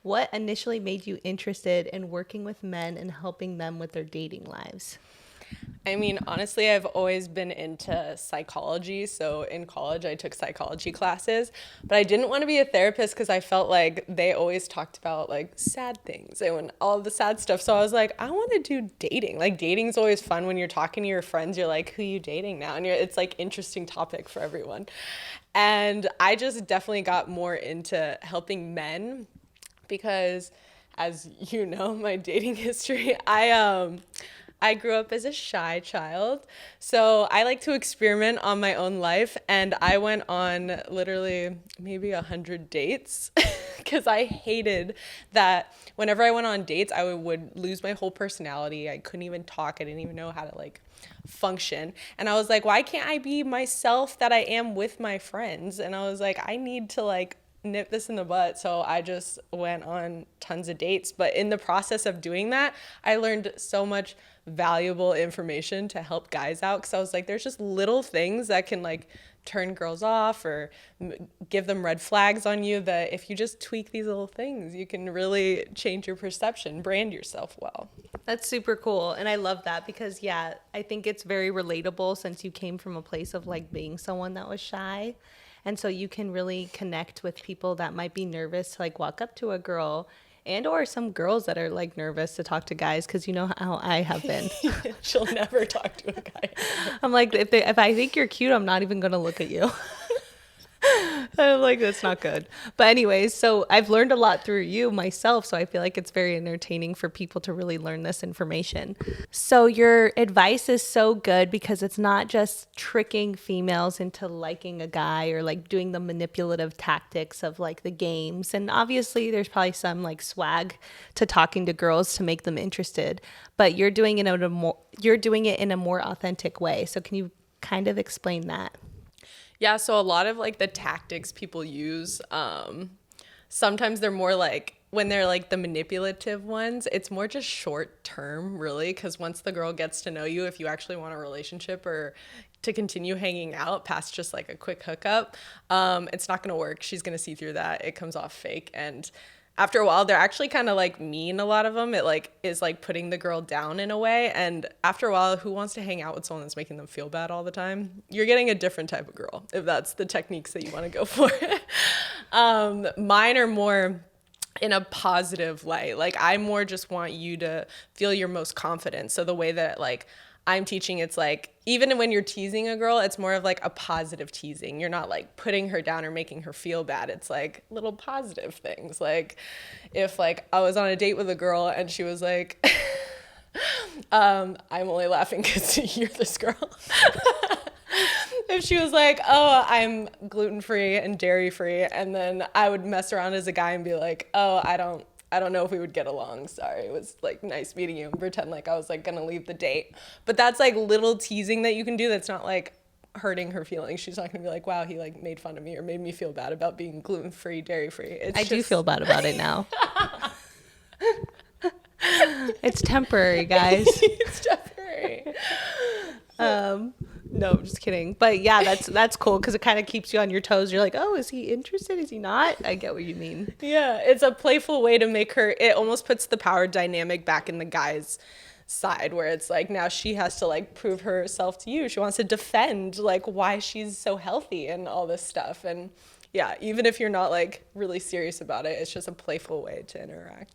What initially made you interested in working with men and helping them with their dating lives? I mean, honestly, I've always been into psychology. So in college, I took psychology classes, but I didn't want to be a therapist because I felt like they always talked about like sad things and all the sad stuff. So I was like, I want to do dating. Like dating's always fun when you're talking to your friends. You're like, who you dating now? And it's like interesting topic for everyone. And I just definitely got more into helping men because as you know, my dating history, I grew up as a shy child. So I like to experiment on my own life. And I went on literally maybe 100 dates because I hated that whenever I went on dates, I would lose my whole personality. I couldn't even talk. I didn't even know how to like function. And I was like, why can't I be myself that I am with my friends? And I was like, I need to like nip this in the butt. So I just went on tons of dates. But in the process of doing that, I learned so much valuable information to help guys out because I was like, there's just little things that can like turn girls off or give them red flags on you that if you just tweak these little things, you can really change your perception, brand yourself well. That's super cool. And I love that because, yeah, I think it's very relatable since you came from a place of like being someone that was shy. And so you can really connect with people that might be nervous to like walk up to a girl and or some girls that are like nervous to talk to guys because you know how I have been. She'll never talk to a guy. I'm like, if I think you're cute, I'm not even going to look at you. I'm like, that's not good. But anyways, so I've learned a lot through you myself. So I feel like it's very entertaining for people to really learn this information. So your advice is so good because it's not just tricking females into liking a guy or like doing the manipulative tactics of like the games. And obviously there's probably some like swag to talking to girls to make them interested, but you're doing it in a more authentic way. So can you kind of explain that? Yeah, so a lot of like the tactics people use, sometimes they're more like when they're like the manipulative ones, it's more just short term, really, because once the girl gets to know you, if you actually want a relationship or to continue hanging out past just like a quick hookup, it's not gonna work. She's gonna see through that. It comes off fake. And after a while, they're actually kind of like mean, a lot of them. It like is like putting the girl down in a way. And after a while, who wants to hang out with someone that's making them feel bad all the time? You're getting a different type of girl if that's the techniques that you want to go for. Mine are more in a positive light. Like I more just want you to feel your most confident. So the way that like I'm teaching, it's like even when you're teasing a girl, it's more of like a positive teasing. You're not like putting her down or making her feel bad. It's like little positive things. Like if like I was on a date with a girl and she was like, I'm only laughing because you're this girl. If she was like, oh, I'm gluten-free and dairy-free, and then I would mess around as a guy and be like, oh, I don't know if we would get along. Sorry. It was like nice meeting you and pretend like I was like going to leave the date. But that's like little teasing that you can do that's not like hurting her feelings. She's not going to be like, wow, he like made fun of me or made me feel bad about being gluten-free, dairy-free. I do feel bad about it now. It's temporary, guys. It's temporary. No, I'm just kidding. But yeah, that's cool because it kind of keeps you on your toes. You're like, oh, is he interested? Is he not? I get what you mean. Yeah, it's a playful way to make her, it almost puts the power dynamic back in the guy's side where it's like now she has to like prove herself to you. She wants to defend like why she's so healthy and all this stuff. And yeah, even if you're not like really serious about it, it's just a playful way to interact.